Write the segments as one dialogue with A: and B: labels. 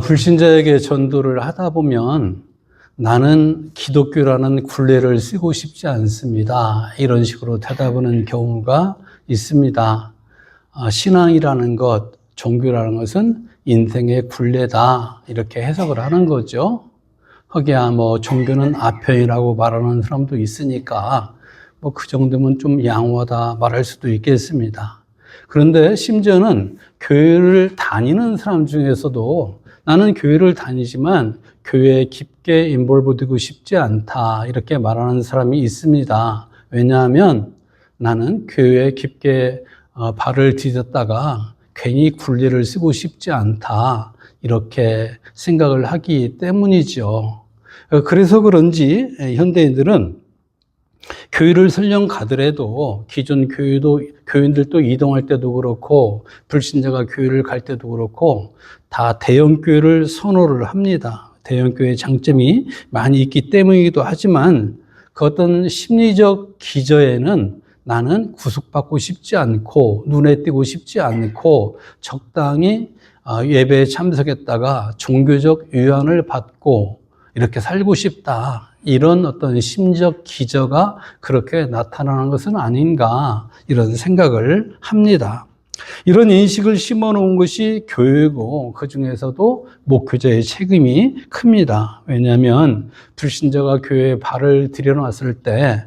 A: 불신자에게 전도를 하다 보면 나는 기독교라는 굴레를 쓰고 싶지 않습니다. 이런 식으로 대답하는 경우가 있습니다. 신앙이라는 것, 종교라는 것은 인생의 굴레다. 이렇게 해석을 하는 거죠. 거기야 종교는 아편이라고 말하는 사람도 있으니까 그 정도면 좀 양호하다 말할 수도 있겠습니다. 그런데 심지어는 교회를 다니는 사람 중에서도 나는 교회를 다니지만 교회에 깊게 인볼브되고 싶지 않다 이렇게 말하는 사람이 있습니다. 왜냐하면 나는 교회에 깊게 발을 디뎠다가 괜히 굴레를 쓰고 싶지 않다 이렇게 생각을 하기 때문이죠. 그래서 그런지 현대인들은 교회를 설령 가더라도 기존 교인들도 이동할 때도 그렇고 불신자가 교회를 갈 때도 그렇고 다 대형교회를 선호를 합니다. 대형교회의 장점이 많이 있기 때문이기도 하지만 그 어떤 심리적 기저에는 나는 구속받고 싶지 않고 눈에 띄고 싶지 않고 적당히 예배에 참석했다가 종교적 유한을 받고 이렇게 살고 싶다. 이런 어떤 심적 기저가 그렇게 나타나는 것은 아닌가 이런 생각을 합니다. 이런 인식을 심어놓은 것이 교회고 그중에서도 목회자의 책임이 큽니다. 왜냐하면 불신자가 교회에 발을 들여놨을 때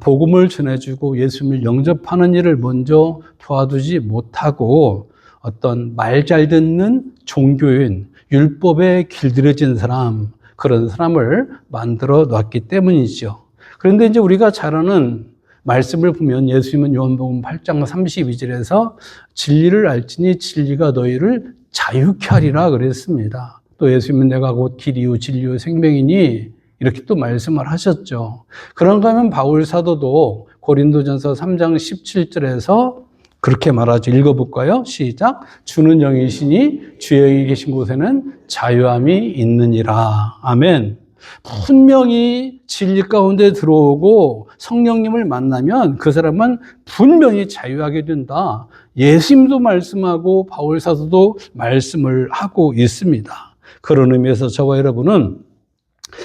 A: 복음을 전해주고 예수님을 영접하는 일을 먼저 도와두지 못하고 어떤 말 잘 듣는 종교인, 율법에 길들여진 사람, 그런 사람을 만들어 놨기 때문이죠. 그런데 이제 우리가 잘 아는 말씀을 보면 예수님은 요한복음 8장 32절에서 진리를 알지니 진리가 너희를 자유케 하리라 그랬습니다. 또 예수님은 내가 곧 길이요 진리요 생명이니 이렇게 또 말씀을 하셨죠. 그런가 하면 바울 사도도 고린도전서 3장 17절에서 그렇게 말하죠. 읽어볼까요? 시작. 주는 영이시니 주의 영이 계신 곳에는 자유함이 있느니라. 아멘. 분명히 진리 가운데 들어오고 성령님을 만나면 그 사람은 분명히 자유하게 된다. 예수님도 말씀하고 바울 사도도 말씀을 하고 있습니다. 그런 의미에서 저와 여러분은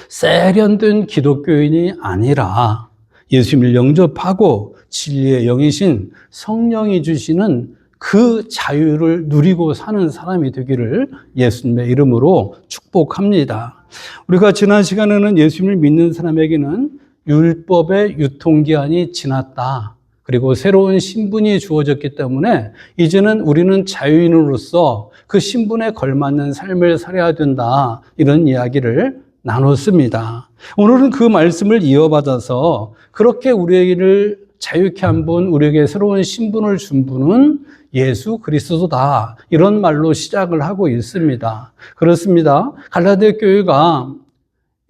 A: 세련된 기독교인이 아니라 예수님을 영접하고 진리의 영이신 성령이 주시는 그 자유를 누리고 사는 사람이 되기를 예수님의 이름으로 축복합니다. 우리가 지난 시간에는 예수님을 믿는 사람에게는 율법의 유통기한이 지났다. 그리고 새로운 신분이 주어졌기 때문에 이제는 우리는 자유인으로서 그 신분에 걸맞는 삶을 살아야 된다. 이런 이야기를 나눴습니다. 오늘은 그 말씀을 이어받아서 그렇게 우리를 자유케 한 분, 우리에게 새로운 신분을 준 분은 예수 그리스도다. 이런 말로 시작을 하고 있습니다. 그렇습니다. 갈라디아 교회가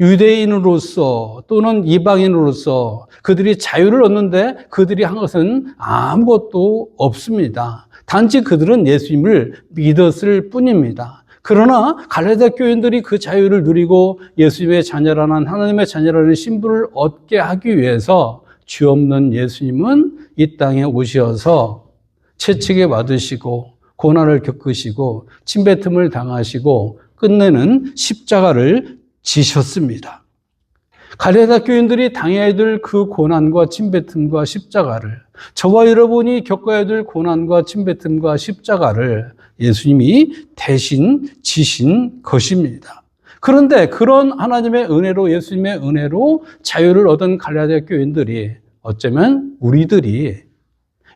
A: 유대인으로서 또는 이방인으로서 그들이 자유를 얻는데 그들이 한 것은 아무것도 없습니다. 단지 그들은 예수님을 믿었을 뿐입니다. 그러나 갈라디아 교인들이 그 자유를 누리고 예수님의 자녀라는 하나님의 자녀라는 신분을 얻게 하기 위해서 죄 없는 예수님은 이 땅에 오셔서 채찍에 맞으시고 고난을 겪으시고 침뱉음을 당하시고 끝내는 십자가를 지셨습니다. 갈라디아 교인들이 당해야 될 그 고난과 침뱉음과 십자가를 저와 여러분이 겪어야 될 고난과 침뱉음과 십자가를 예수님이 대신 지신 것입니다. 그런데 그런 하나님의 은혜로 예수님의 은혜로 자유를 얻은 갈라디아 교인들이 어쩌면 우리들이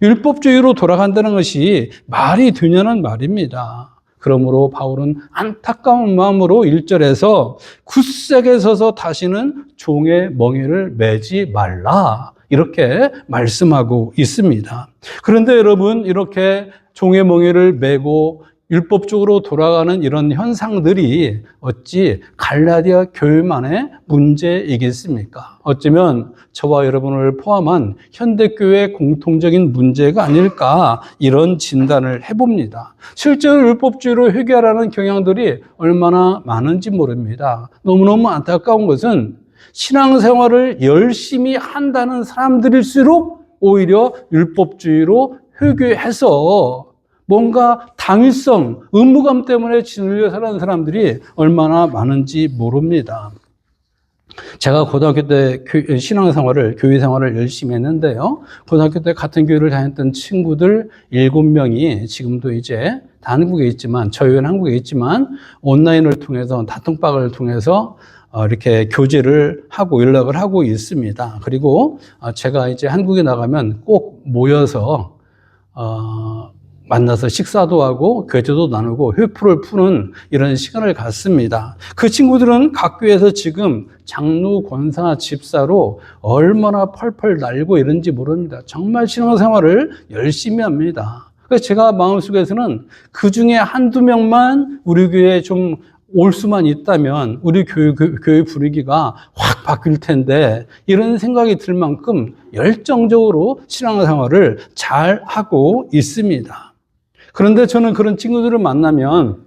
A: 율법주의로 돌아간다는 것이 말이 되냐는 말입니다. 그러므로 바울은 안타까운 마음으로 1절에서 굳세게 서서 다시는 종의 멍에를 매지 말라 이렇게 말씀하고 있습니다. 그런데 여러분 이렇게 종의 멍에를 매고 율법적으로 돌아가는 이런 현상들이 어찌 갈라디아 교회만의 문제이겠습니까? 어쩌면 저와 여러분을 포함한 현대교회의 공통적인 문제가 아닐까 이런 진단을 해봅니다. 실제로 율법주의로 회개하라는 경향들이 얼마나 많은지 모릅니다. 너무너무 안타까운 것은 신앙생활을 열심히 한다는 사람들일수록 오히려 율법주의로 회개해서 뭔가 당위성, 의무감 때문에 짓눌려 사는 사람들이 얼마나 많은지 모릅니다. 제가 고등학교 때 신앙생활을, 교회생활을 열심히 했는데요. 고등학교 때 같은 교회를 다녔던 친구들 7명이 지금도 이제 다 한국에 있지만, 저희 교회는 한국에 있지만, 온라인을 통해서, 다통방을 통해서 이렇게 교제를 하고 연락을 하고 있습니다. 그리고 제가 이제 한국에 나가면 꼭 모여서, 만나서 식사도 하고 교제도 나누고 회포를 푸는 이런 시간을 갖습니다. 그 친구들은 각 교회에서 지금 장로, 권사, 집사로 얼마나 펄펄 날고 이런지 모릅니다. 정말 신앙생활을 열심히 합니다. 그래서 제가 마음속에서는 그 중에 한두 명만 우리 교회에 좀 올 수만 있다면 우리 교회 분위기가 확 바뀔 텐데, 이런 생각이 들 만큼 열정적으로 신앙생활을 잘 하고 있습니다. 그런데 저는 그런 친구들을 만나면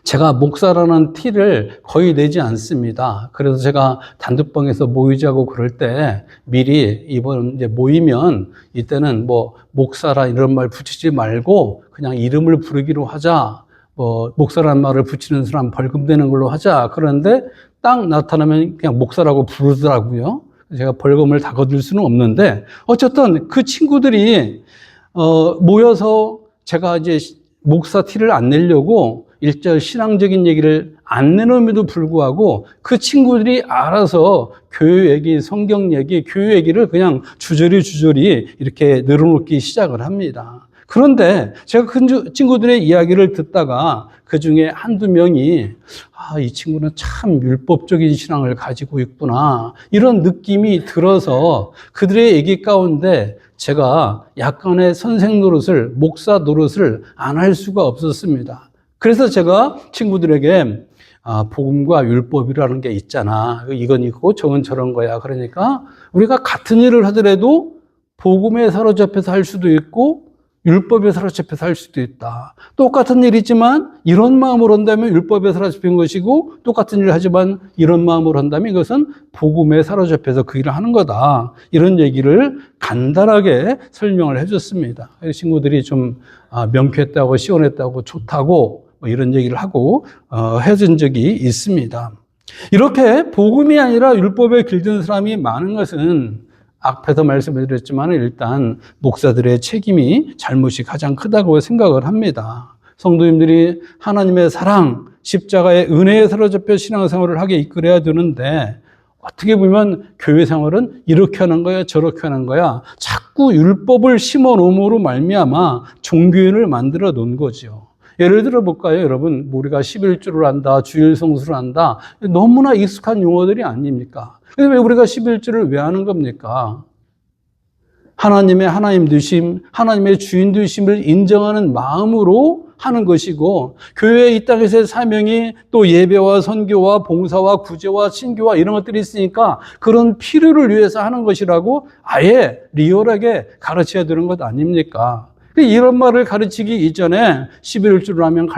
A: 제가 목사라는 티를 거의 내지 않습니다. 그래서 제가 단톡방에서 모이자고 그럴 때 미리 이번 이제 모이면 이때는 뭐 목사라 이런 말 붙이지 말고 그냥 이름을 부르기로 하자. 뭐 목사라는 말을 붙이는 사람 벌금 되는 걸로 하자. 그런데 딱 나타나면 그냥 목사라고 부르더라고요. 제가 벌금을 다 거둘 수는 없는데 어쨌든 그 친구들이 모여서 제가 이제 목사 티를 안 내려고 일절 신앙적인 얘기를 안 내놓음에도 불구하고 그 친구들이 알아서 교회 얘기, 성경 얘기, 교회 얘기를 그냥 주저리 이렇게 늘어놓기 시작을 합니다. 그런데 제가 그 친구들의 이야기를 듣다가 그 중에 한두 명이 이 친구는 참 율법적인 신앙을 가지고 있구나, 이런 느낌이 들어서 그들의 얘기 가운데 제가 약간의 선생 노릇을, 목사 노릇을 안 할 수가 없었습니다. 그래서 제가 친구들에게 복음과 율법이라는 게 있잖아. 이건 있고 저건 저런 거야. 그러니까 우리가 같은 일을 하더라도 복음에 사로잡혀서 할 수도 있고 율법에 사로잡혀서 할 수도 있다. 똑같은 일이지만 이런 마음으로 한다면 율법에 사로잡힌 것이고, 똑같은 일을 하지만 이런 마음으로 한다면 이것은 복음에 사로잡혀서 그 일을 하는 거다. 이런 얘기를 간단하게 설명을 해줬습니다. 친구들이 좀 명쾌했다고, 시원했다고, 좋다고 뭐 이런 얘기를 하고 해준 적이 있습니다. 이렇게 복음이 아니라 율법에 길든 사람이 많은 것은 앞에서 말씀을 드렸지만 일단 목사들의 책임이, 잘못이 가장 크다고 생각을 합니다. 성도님들이 하나님의 사랑, 십자가의 은혜에 사로잡혀 신앙생활을 하게 이끌어야 되는데 어떻게 보면 교회 생활은 이렇게 하는 거야 저렇게 하는 거야 자꾸 율법을 심어놓음으로 말미암아 종교인을 만들어 놓은 거죠. 예를 들어 볼까요, 여러분? 우리가 11조를 한다, 주일 성수를 한다, 너무나 익숙한 용어들이 아닙니까? 근데 왜 우리가 11조를 왜 하는 겁니까? 하나님의 하나님 되심, 하나님의 주인 되심을 인정하는 마음으로 하는 것이고, 교회의 이 땅에서의 사명이 또 예배와 선교와 봉사와 구제와 신교와 이런 것들이 있으니까 그런 필요를 위해서 하는 것이라고 아예 리얼하게 가르쳐야 되는 것 아닙니까? 이런 말을 가르치기 이전에 11조를 하면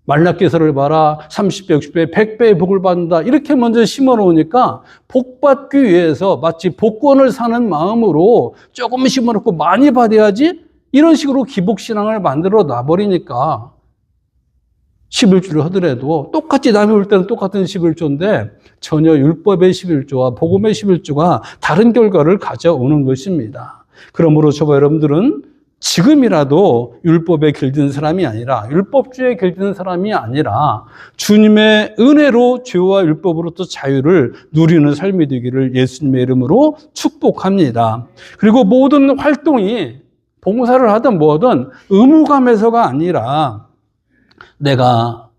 A: 말라기서를 봐라, 30배, 60배, 100배의 복을 받는다, 이렇게 먼저 심어놓으니까 복받기 위해서 마치 복권을 사는 마음으로 조금 심어놓고 많이 받아야지, 이런 식으로 기복신앙을 만들어 놔버리니까 11조를 하더라도 똑같이 남이 올 때는 똑같은 11조인데 전혀 율법의 11조와 복음의 11조가 다른 결과를 가져오는 것입니다. 그러므로 저와 여러분들은 지금이라도 율법에 길든 사람이 아니라, 율법주의에 길든 사람이 아니라 주님의 은혜로 죄와 율법으로부터 자유를 누리는 삶이 되기를 예수님의 이름으로 축복합니다. 그리고 모든 활동이 봉사를 하든 뭐든 의무감에서가 아니라 내가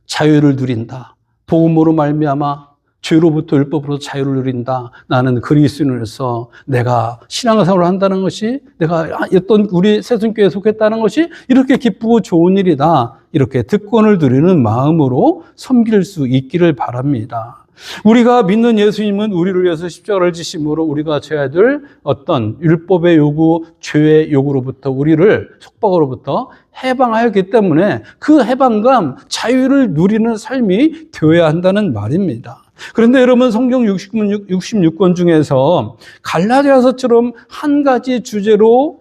A: 자유를 누린다, 복음으로 말미암아 죄로부터 율법으로 자유를 누린다, 나는 그리스도인으로서 내가 신앙생활을 한다는 것이, 내가 어떤 우리 새순교회에 속했다는 것이 이렇게 기쁘고 좋은 일이다, 이렇게 특권을 누리는 마음으로 섬길 수 있기를 바랍니다. 우리가 믿는 예수님은 우리를 위해서 십자가를 지심으로 우리가 져야 될 어떤 율법의 요구, 죄의 요구로부터, 우리를 속박으로부터 해방하였기 때문에 그 해방감, 자유를 누리는 삶이 되어야 한다는 말입니다. 그런데 여러분, 성경 66권 중에서 갈라디아서처럼 한 가지 주제로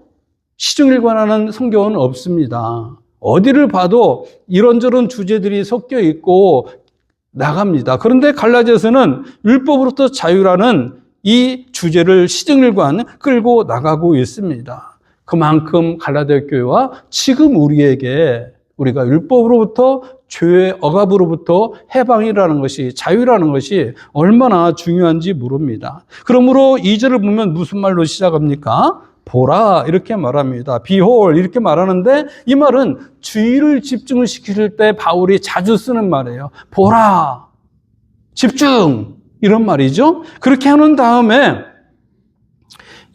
A: 시중일관하는 성경은 없습니다. 어디를 봐도 이런저런 주제들이 섞여 있고 나갑니다. 그런데 갈라디아서는 율법으로부터 자유라는 이 주제를 시중일관 끌고 나가고 있습니다. 그만큼 갈라디아 교회와 지금 우리가 율법으로부터 죄의 억압으로부터 해방이라는 것이, 자유라는 것이 얼마나 중요한지 모릅니다. 그러므로 2절을 보면 무슨 말로 시작합니까? 보라 이렇게 말합니다. Behold 이렇게 말하는데 이 말은 주의를 집중시킬 때 바울이 자주 쓰는 말이에요. 보라, 집중 이런 말이죠. 그렇게 하는 다음에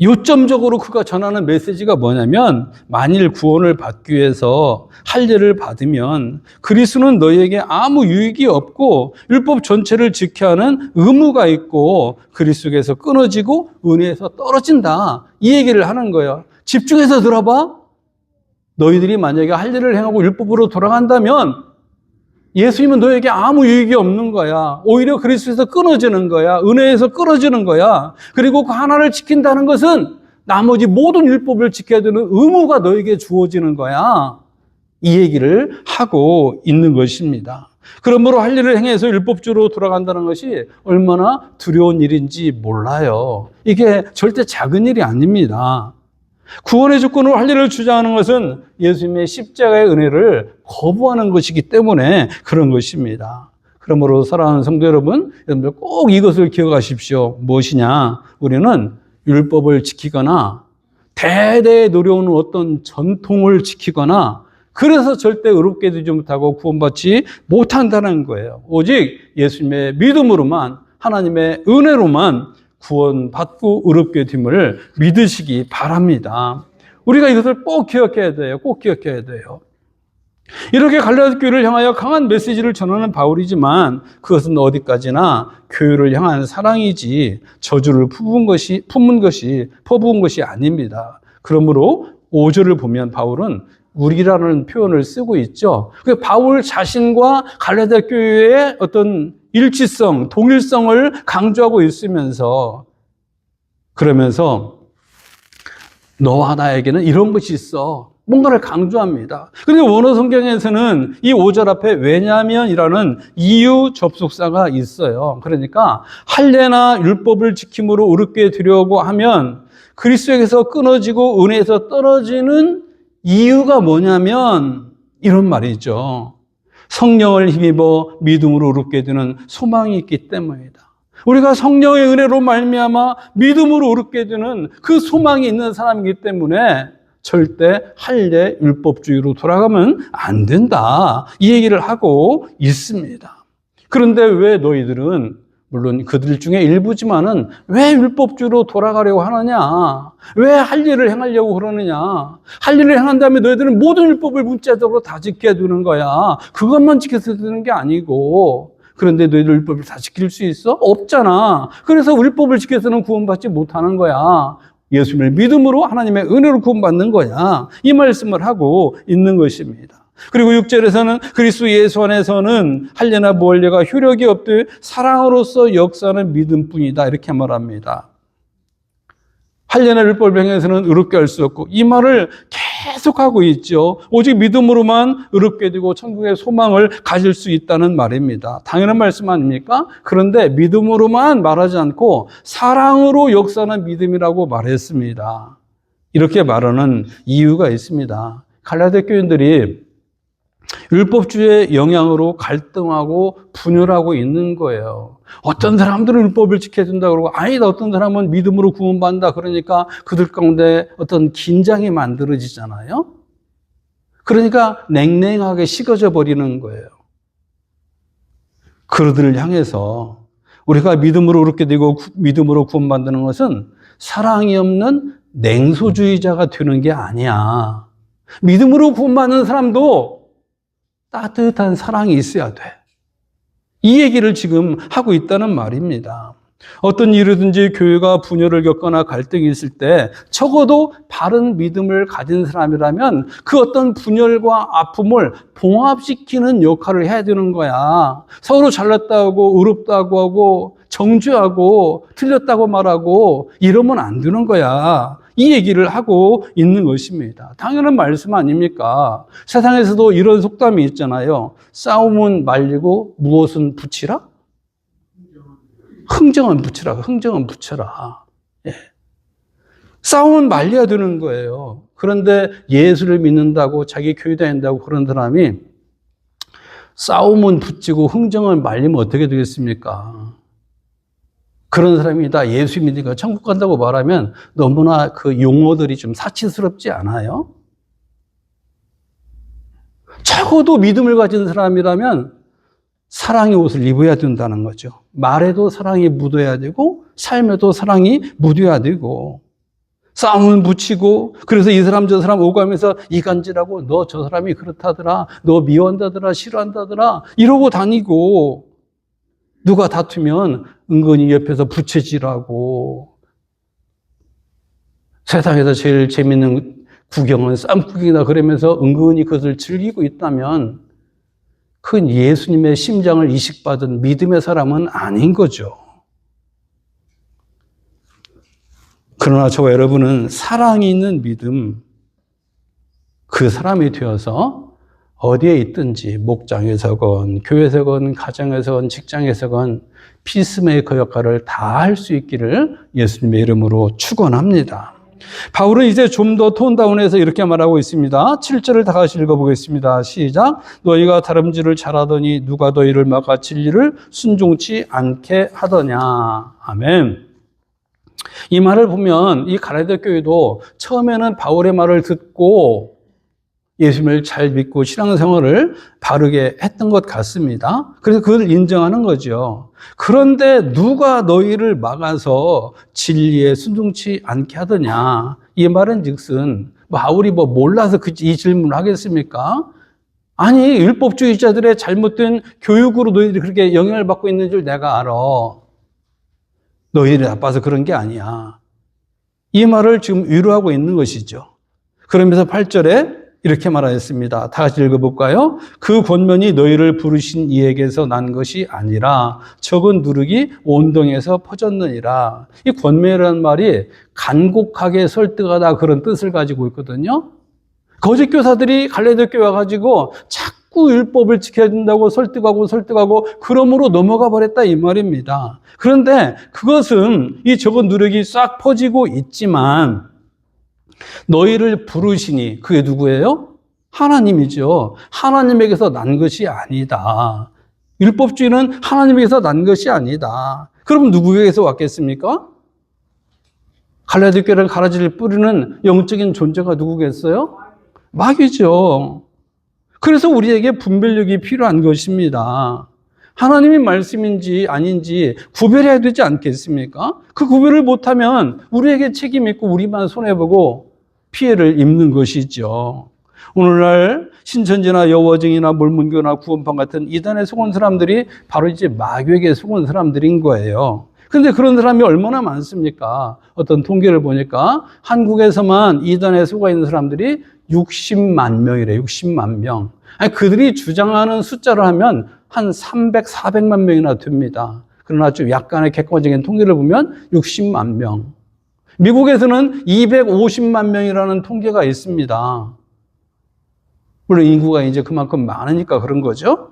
A: 요점적으로 그가 전하는 메시지가 뭐냐면 만일 구원을 받기 위해서 할례를 받으면 그리스도는 너희에게 아무 유익이 없고 율법 전체를 지켜야 하는 의무가 있고 그리스도에서 끊어지고 은혜에서 떨어진다. 이 얘기를 하는 거예요. 집중해서 들어봐. 너희들이 만약에 할례를 행하고 율법으로 돌아간다면 예수님은 너에게 아무 유익이 없는 거야. 오히려 그리스도에서 끊어지는 거야. 은혜에서 끊어지는 거야. 그리고 그 하나를 지킨다는 것은 나머지 모든 율법을 지켜야 되는 의무가 너에게 주어지는 거야. 이 얘기를 하고 있는 것입니다. 그러므로 할례를 행해서 율법주로 돌아간다는 것이 얼마나 두려운 일인지 몰라요. 이게 절대 작은 일이 아닙니다. 구원의 조건으로 할례를 주장하는 것은 예수님의 십자가의 은혜를 거부하는 것이기 때문에 그런 것입니다. 그러므로 사랑하는 성도 여러분, 여러분들 꼭 이것을 기억하십시오. 무엇이냐? 우리는 율법을 지키거나 대대에 노려오는 어떤 전통을 지키거나 그래서 절대 의롭게 되지 못하고 구원받지 못한다는 거예요. 오직 예수님의 믿음으로만, 하나님의 은혜로만 구원받고 의롭게 됨을 믿으시기 바랍니다. 우리가 이것을 꼭 기억해야 돼요. 꼭 기억해야 돼요. 이렇게 갈라디아 교회를 향하여 강한 메시지를 전하는 바울이지만 그것은 어디까지나 교회를 향한 사랑이지 저주를 퍼부은 것이 아닙니다. 그러므로 5절을 보면 바울은 우리라는 표현을 쓰고 있죠. 바울 자신과 갈라디아 교회의 어떤 일치성, 동일성을 강조하고 있으면서 그러면서 너와 나에게는 이런 것이 있어. 뭔가를 강조합니다. 그런데 원어 성경에서는 이 5절 앞에 왜냐면이라는 이유 접속사가 있어요. 그러니까 할례나 율법을 지킴으로 의롭게 되려고 하면 그리스도에게서 끊어지고 은혜에서 떨어지는 이유가 뭐냐면 이런 말이죠. 성령을 힘입어 믿음으로 의롭게 되는 소망이 있기 때문이다. 우리가 성령의 은혜로 말미암아 믿음으로 의롭게 되는 그 소망이 있는 사람이기 때문에 절대 할례 율법주의로 돌아가면 안 된다. 이 얘기를 하고 있습니다. 그런데 왜 너희들은 물론 그들 중에 일부지만은 왜 율법주의로 돌아가려고 하느냐? 왜 할례를 행하려고 그러느냐? 할례를 행한 다음에 너희들은 모든 율법을 문자적으로 다 지켜야 되는 거야. 그것만 지켜서 되는 게 아니고 그런데 너희들 율법을 다 지킬 수 있어? 없잖아. 그래서 율법을 지켜서는 구원받지 못하는 거야. 예수님을 믿음으로 하나님의 은혜로 구원받는 거야. 이 말씀을 하고 있는 것입니다. 그리고 6절에서는 그리스도 예수 안에서는 할례나 무할례가 효력이 없되 사랑으로서 역사하는 믿음뿐이다. 이렇게 말합니다. 할례나 율법을 행해서는 의롭게 할 수 없고 이 말을 계속하고 있죠. 오직 믿음으로만 의롭게 되고 천국의 소망을 가질 수 있다는 말입니다. 당연한 말씀 아닙니까? 그런데 믿음으로만 말하지 않고 사랑으로 역사하는 믿음이라고 말했습니다. 이렇게 말하는 이유가 있습니다. 갈라디아 교인들이 율법주의의 영향으로 갈등하고 분열하고 있는 거예요. 어떤 사람들은 율법을 지켜야 된다 그러고 아니다 어떤 사람은 믿음으로 구원받는다 그러니까 그들 가운데 어떤 긴장이 만들어지잖아요. 그러니까 냉랭하게 식어져 버리는 거예요. 그들을 향해서 우리가 믿음으로 그렇게 되고 믿음으로 구원받는 것은 사랑이 없는 냉소주의자가 되는 게 아니야. 믿음으로 구원받는 사람도 따뜻한 사랑이 있어야 돼. 이 얘기를 지금 하고 있다는 말입니다. 어떤 이유든지 교회가 분열을 겪거나 갈등이 있을 때 적어도 바른 믿음을 가진 사람이라면 그 어떤 분열과 아픔을 봉합시키는 역할을 해야 되는 거야. 서로 잘났다고 의롭다고 하고 정죄하고 틀렸다고 말하고 이러면 안 되는 거야. 이 얘기를 하고 있는 것입니다. 당연한 말씀 아닙니까? 세상에서도 이런 속담이 있잖아요. 싸움은 말리고 무엇은 붙이라? 흥정은 붙이라. 흥정은 붙여라. 예. 싸움은 말려야 되는 거예요. 그런데 예수를 믿는다고 자기 교회 다닌다고 그런 사람이 싸움은 붙이고 흥정은 말리면 어떻게 되겠습니까? 그런 사람이 다 예수 믿으니까 천국 간다고 말하면 너무나 그 용어들이 좀 사치스럽지 않아요? 적어도 믿음을 가진 사람이라면 사랑의 옷을 입어야 된다는 거죠. 말에도 사랑이 묻어야 되고 삶에도 사랑이 묻어야 되고 싸움은 붙이고 그래서 이 사람 저 사람 오가면서 이간질하고 너 저 사람이 그렇다더라 너 미워한다더라 싫어한다더라 이러고 다니고 누가 다투면 은근히 옆에서 부채질하고 세상에서 제일 재밌는 구경은 쌈국이나 그러면서 은근히 그것을 즐기고 있다면 큰 예수님의 심장을 이식받은 믿음의 사람은 아닌 거죠. 그러나 저와 여러분은 사랑이 있는 믿음, 그 사람이 되어서 어디에 있든지 목장에서건 교회에서건 가정에서건 직장에서건 피스메이커 역할을 다 할 수 있기를 예수님의 이름으로 축원합니다. 바울은 이제 좀 더 톤다운해서 이렇게 말하고 있습니다. 7절을 다 같이 읽어보겠습니다. 시작. 너희가 다름질을 잘하더니 누가 너희를 막아 진리를 순종치 않게 하더냐. 아멘. 이 말을 보면 이 가라데 교회도 처음에는 바울의 말을 듣고 예수님을 잘 믿고 신앙생활을 바르게 했던 것 같습니다. 그래서 그걸 인정하는 거죠. 그런데 누가 너희를 막아서 진리에 순종치 않게 하더냐. 이 말은 즉슨 바울이 몰라서 이 질문을 하겠습니까? 아니 율법주의자들의 잘못된 교육으로 너희들이 그렇게 영향을 받고 있는 줄 내가 알아. 너희들이 나빠서 그런 게 아니야. 이 말을 지금 위로하고 있는 것이죠. 그러면서 8절에 이렇게 말하였습니다. 다 같이 읽어볼까요? 그 권면이 너희를 부르신 이에게서 난 것이 아니라 적은 누룩이 온 동에서 퍼졌느니라. 이 권면이라는 말이 간곡하게 설득하다 그런 뜻을 가지고 있거든요. 거짓 교사들이 갈라디아 교회 와가지고 자꾸 율법을 지켜야 된다고 설득하고 그러므로 넘어가 버렸다 이 말입니다. 그런데 그것은 이 적은 누룩이 싹 퍼지고 있지만 너희를 부르시니 그게 누구예요? 하나님이죠. 하나님에게서 난 것이 아니다. 율법주의는 하나님에게서 난 것이 아니다. 그럼 누구에게서 왔겠습니까? 갈라디아 교회를 가라지를 뿌리는 영적인 존재가 누구겠어요? 마귀죠. 그래서 우리에게 분별력이 필요한 것입니다. 하나님의 말씀인지 아닌지 구별해야 되지 않겠습니까? 그 구별을 못하면 우리에게 책임 있고 우리만 손해보고 피해를 입는 것이죠. 오늘날 신천지나 여워증이나 몰문교나 구원판 같은 이단에 속은 사람들이 바로 이제 마귀에게 속은 사람들인 거예요. 그런데 그런 사람이 얼마나 많습니까? 어떤 통계를 보니까 한국에서만 이단에 속아 있는 사람들이 60만 명이래요. 60만 명. 아니, 그들이 주장하는 숫자를 하면 한 300, 400만 명이나 됩니다. 그러나 좀 약간의 객관적인 통계를 보면 60만 명. 미국에서는 250만 명이라는 통계가 있습니다. 물론 인구가 이제 그만큼 많으니까 그런 거죠.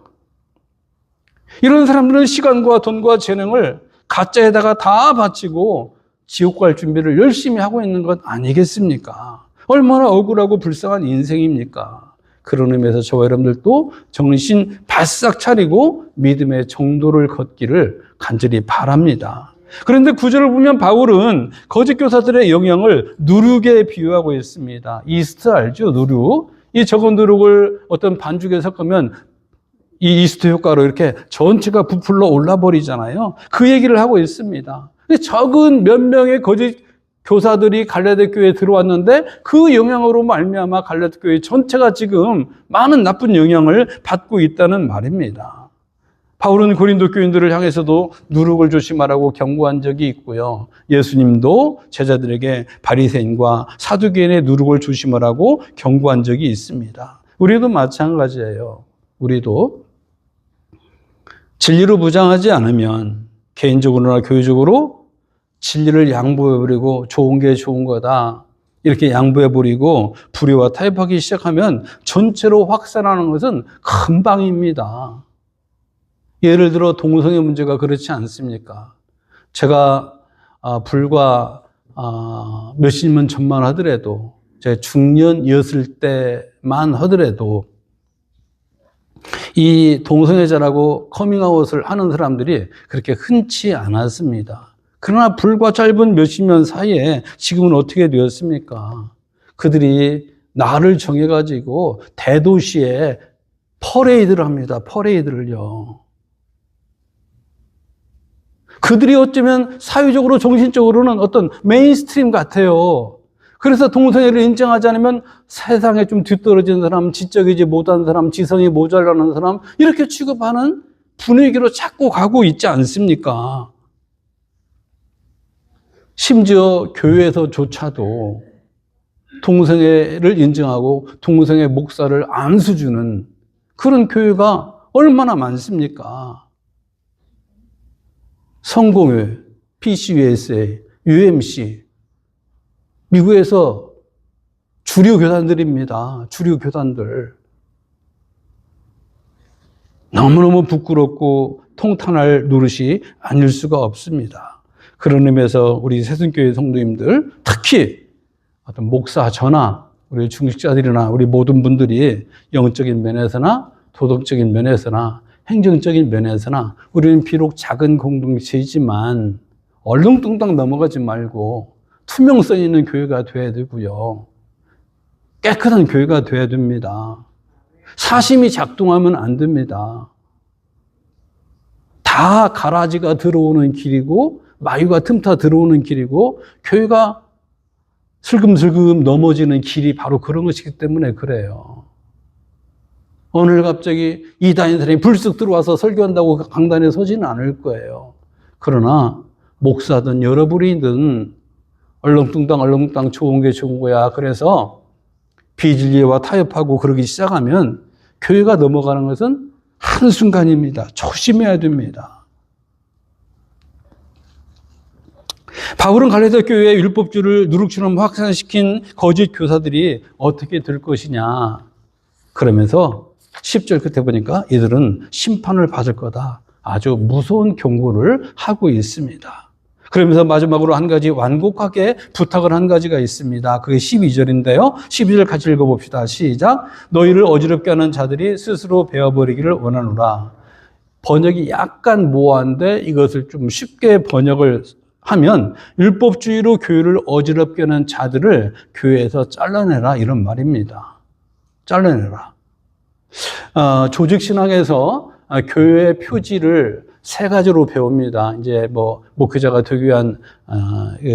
A: 이런 사람들은 시간과 돈과 재능을 가짜에다가 다 바치고 지옥 갈 준비를 열심히 하고 있는 것 아니겠습니까? 얼마나 억울하고 불쌍한 인생입니까? 그런 의미에서 저와 여러분들도 정신 바싹 차리고 믿음의 정도를 걷기를 간절히 바랍니다. 그런데 구절을 보면 바울은 거짓 교사들의 영향을 누룩에 비유하고 있습니다. 이스트 알죠? 누룩. 이 적은 누룩을 어떤 반죽에 섞으면 이 이스트 효과로 이렇게 전체가 부풀러 올라 버리잖아요. 그 얘기를 하고 있습니다. 적은 몇 명의 거짓 교사들이 갈라디아 교회에 들어왔는데 그 영향으로 말미암아 갈라디아 교회 전체가 지금 많은 나쁜 영향을 받고 있다는 말입니다. 바울은 고린도 교인들을 향해서도 누룩을 조심하라고 경고한 적이 있고요. 예수님도 제자들에게 바리새인과 사두개인의 누룩을 조심하라고 경고한 적이 있습니다. 우리도 마찬가지예요. 우리도 진리로 무장하지 않으면 개인적으로나 교회적으로 진리를 양보해버리고 좋은 게 좋은 거다. 이렇게 양보해버리고 불의와 타협하기 시작하면 전체로 확산하는 것은 금방입니다. 예를 들어 동성애 문제가 그렇지 않습니까? 제가 불과 몇십 년 전만 하더라도, 제 중년이었을 때만 하더라도 이 동성애자라고 커밍아웃을 하는 사람들이 그렇게 흔치 않았습니다. 그러나 불과 짧은 몇십 년 사이에 지금은 어떻게 되었습니까? 그들이 나를 정해가지고 대도시에 퍼레이드를 합니다. 퍼레이드를요. 그들이 어쩌면 사회적으로 정신적으로는 어떤 메인스트림 같아요. 그래서 동성애를 인정하지 않으면 세상에 좀 뒤떨어진 사람, 지적이지 못한 사람, 지성이 모자라는 사람, 이렇게 취급하는 분위기로 자꾸 가고 있지 않습니까? 심지어 교회에서조차도 동성애를 인정하고 동성애 목사를 안수주는 그런 교회가 얼마나 많습니까? 성공회, PCUSA, UMC, 미국에서 주류 교단들입니다. 주류 교단들. 너무너무 부끄럽고 통탄할 노릇이 아닐 수가 없습니다. 그런 의미에서 우리 새순교회 성도님들, 특히 어떤 목사 저나 우리 중직자들이나 우리 모든 분들이 영적인 면에서나 도덕적인 면에서나 행정적인 면에서나 우리는 비록 작은 공동체이지만 얼렁뚱땅 넘어가지 말고 투명성 있는 교회가 돼야 되고요. 깨끗한 교회가 돼야 됩니다. 사심이 작동하면 안 됩니다. 다 가라지가 들어오는 길이고 마유가 틈타 들어오는 길이고 교회가 슬금슬금 넘어지는 길이 바로 그런 것이기 때문에 그래요. 오늘 갑자기 이단인 사람이 불쑥 들어와서 설교한다고 강단에 서지는 않을 거예요. 그러나 목사든 여러분이든 얼렁뚱땅 좋은 게 좋은 거야. 그래서 비진리와 타협하고 그러기 시작하면 교회가 넘어가는 것은 한순간입니다. 조심해야 됩니다. 바울은 갈라디아 교회의 율법주의를 누룩처럼 확산시킨 거짓 교사들이 어떻게 될 것이냐. 그러면서 10절 끝에 보니까 이들은 심판을 받을 거다. 아주 무서운 경고를 하고 있습니다. 그러면서 마지막으로 한 가지 완곡하게 부탁을 한 가지가 있습니다. 그게 12절인데요. 12절 같이 읽어봅시다. 시작. 너희를 어지럽게 하는 자들이 스스로 베어버리기를 원하노라. 번역이 약간 모호한데 이것을 좀 쉽게 번역을 하면 율법주의로 교회를 어지럽게 하는 자들을 교회에서 잘라내라 이런 말입니다. 잘라내라. 조직신학에서 교회의 표지를 세 가지로 배웁니다. 이제 목회자가 되기 위한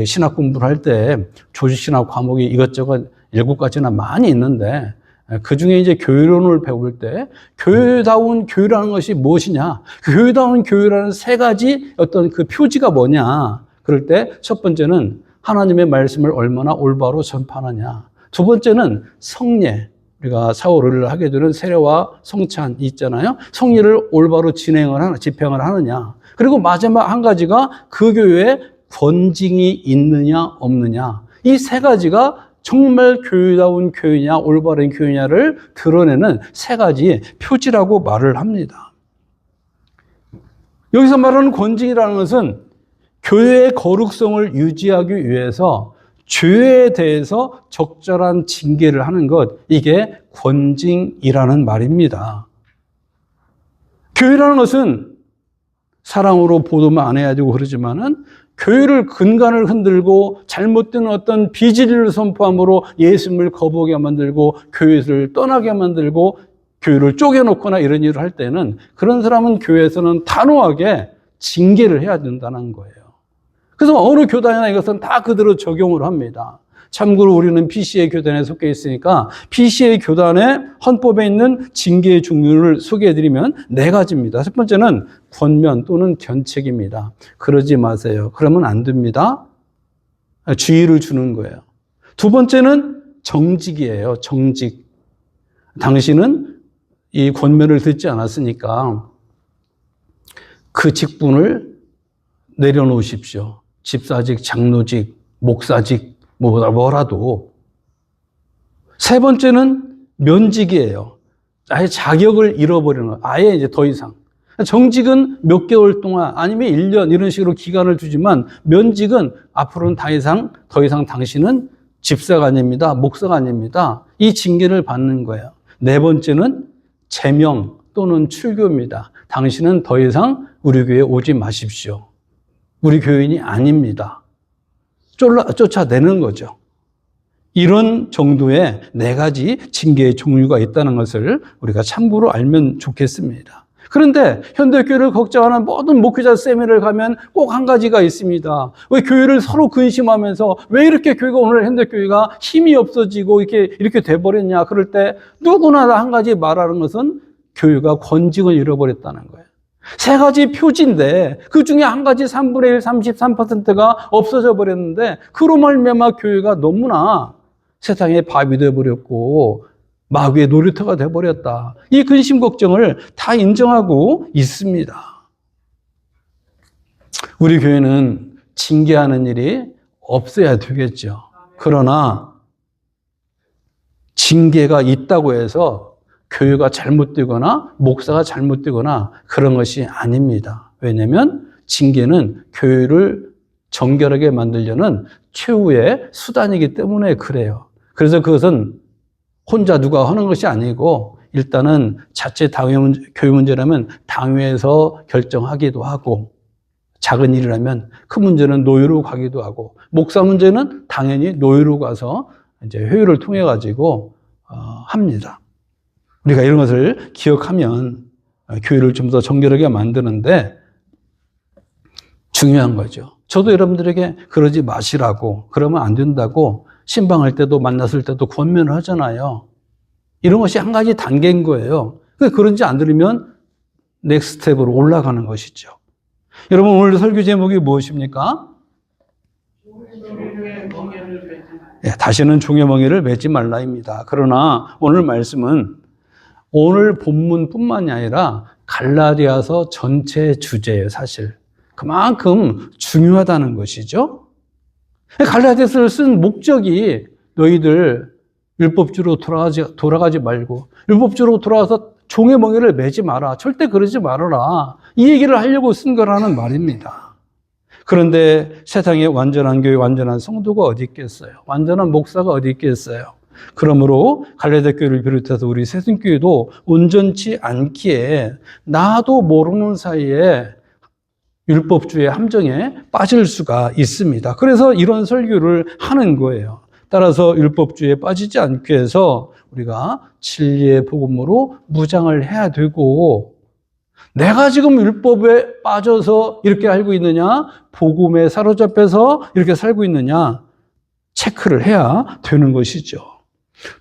A: 신학 공부를 할 때 조직신학 과목이 이것저것 7가지나 많이 있는데 그 중에 이제 교회론을 배울 때 교회다운 교회라는 것이 무엇이냐? 교회다운 교회라는 세 가지 어떤 그 표지가 뭐냐? 그럴 때 첫 번째는 하나님의 말씀을 얼마나 올바로 전파하느냐. 두 번째는 성례. 우리가 사후를 하게 되는 세례와 성찬 있잖아요. 성례를 올바로 집행을 하느냐. 그리고 마지막 한 가지가 그 교회에 권징이 있느냐 없느냐. 이 세 가지가 정말 교회다운 교회냐 올바른 교회냐를 드러내는 세 가지 표지라고 말을 합니다. 여기서 말하는 권징이라는 것은 교회의 거룩성을 유지하기 위해서 죄에 대해서 적절한 징계를 하는 것, 이게 권징이라는 말입니다. 교회라는 것은 사랑으로 보도만 안 해야 되고 그러지만은 교회를 근간을 흔들고 잘못된 어떤 비진리를 선포함으로 예수님을 거부하게 만들고 교회를 떠나게 만들고 교회를 쪼개놓거나 이런 일을 할 때는 그런 사람은 교회에서는 단호하게 징계를 해야 된다는 거예요. 그래서 어느 교단이나 이것은 다 그대로 적용을 합니다. 참고로 우리는 PCA 교단에 속해 있으니까 PCA 교단의 헌법에 있는 징계의 종류를 소개해드리면 4가지입니다. 첫 번째는 권면 또는 견책입니다. 그러지 마세요. 그러면 안 됩니다. 주의를 주는 거예요. 두 번째는 정직이에요. 정직. 당신은 이 권면을 듣지 않았으니까 그 직분을 내려놓으십시오. 집사직, 장로직, 목사직, 뭐라도 세 번째는 면직이에요. 아예 자격을 잃어버리는 거예요. 아예 이제 더 이상. 정직은 몇 개월 동안 아니면 1년 이런 식으로 기간을 두지만 면직은 앞으로는 더 이상 당신은 집사가 아닙니다. 목사가 아닙니다. 이 징계를 받는 거예요. 네 번째는 제명 또는 출교입니다. 당신은 더 이상 우리 교회에 오지 마십시오. 우리 교인이 아닙니다. 쫓아내는 거죠. 이런 정도의 네 가지 징계의 종류가 있다는 것을 우리가 참고로 알면 좋겠습니다. 그런데 현대교회를 걱정하는 모든 목회자 세미나를 가면 꼭 한 가지가 있습니다. 왜 교회를 서로 근심하면서 왜 이렇게 교회가 오늘 현대교회가 힘이 없어지고 이렇게 돼버렸냐. 그럴 때 누구나 다 한 가지 말하는 것은 교회가 권징을 잃어버렸다는 거예요. 세 가지 표지인데 그 중에 한 가지 3분의 1, 33%가 없어져 버렸는데 그로 말미암아 교회가 너무나 세상의 밥이 되어버렸고 마귀의 놀이터가 되어버렸다. 이 근심 걱정을 다 인정하고 있습니다. 우리 교회는 징계하는 일이 없어야 되겠죠. 그러나 징계가 있다고 해서 교회가 잘못되거나 목사가 잘못되거나 그런 것이 아닙니다. 왜냐하면 징계는 교회를 정결하게 만들려는 최후의 수단이기 때문에 그래요. 그래서 그것은 혼자 누가 하는 것이 아니고 일단은 자체 교회 문제라면 당회에서 결정하기도 하고 작은 일이라면 큰 문제는 노예로 가기도 하고 목사 문제는 당연히 노예로 가서 이제 회의를 통해 가지고 합니다. 우리가 이런 것을 기억하면 교회를 좀 더 정결하게 만드는데 중요한 거죠. 저도 여러분들에게 그러지 마시라고 그러면 안 된다고 신방할 때도 만났을 때도 권면을 하잖아요. 이런 것이 한 가지 단계인 거예요. 그런지 안 들으면 넥스트 스텝으로 올라가는 것이죠. 여러분 오늘 설교 제목이 무엇입니까? 다시는 종의 멍에를 맺지 말라입니다. 그러나 오늘 말씀은 오늘 본문뿐만이 아니라 갈라디아서 전체 주제예요. 사실 그만큼 중요하다는 것이죠. 갈라디아서를 쓴 목적이 너희들 율법주로 돌아가지 말고 율법주로 돌아가서 종의 멍에를 매지 마라. 절대 그러지 말아라. 이 얘기를 하려고 쓴 거라는 말입니다. 그런데 세상에 완전한 교회, 완전한 성도가 어디 있겠어요? 완전한 목사가 어디 있겠어요? 그러므로 갈라디아 교회를 비롯해서 우리 새순교회도 온전치 않기에 나도 모르는 사이에 율법주의 함정에 빠질 수가 있습니다. 그래서 이런 설교를 하는 거예요. 따라서 율법주의에 빠지지 않기 위해서 우리가 진리의 복음으로 무장을 해야 되고 내가 지금 율법에 빠져서 이렇게 알고 있느냐 복음에 사로잡혀서 이렇게 살고 있느냐 체크를 해야 되는 것이죠.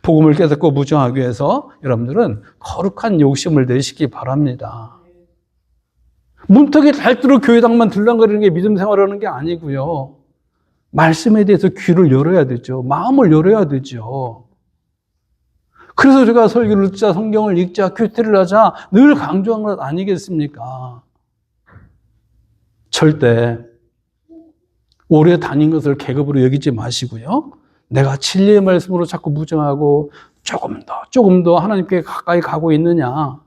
A: 복음을 깨닫고 무장하기 위해서 여러분들은 거룩한 욕심을 내시기 바랍니다. 문턱이 닳도록 교회당만 들랑거리는 게 믿음 생활하는 게 아니고요. 말씀에 대해서 귀를 열어야 되죠. 마음을 열어야 되죠. 그래서 우리가 설교를 듣자, 성경을 읽자, 큐티를 하자 늘 강조한 것 아니겠습니까? 절대 오래 다닌 것을 계급으로 여기지 마시고요. 내가 진리의 말씀으로 자꾸 무정하고 조금 더 하나님께 가까이 가고 있느냐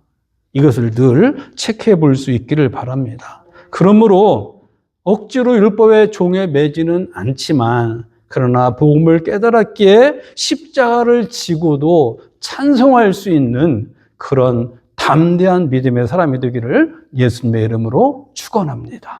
A: 이것을 늘 체크해 볼 수 있기를 바랍니다. 그러므로 억지로 율법의 종에 매지는 않지만 그러나 복음을 깨달았기에 십자가를 지고도 찬송할 수 있는 그런 담대한 믿음의 사람이 되기를 예수님의 이름으로 축원합니다.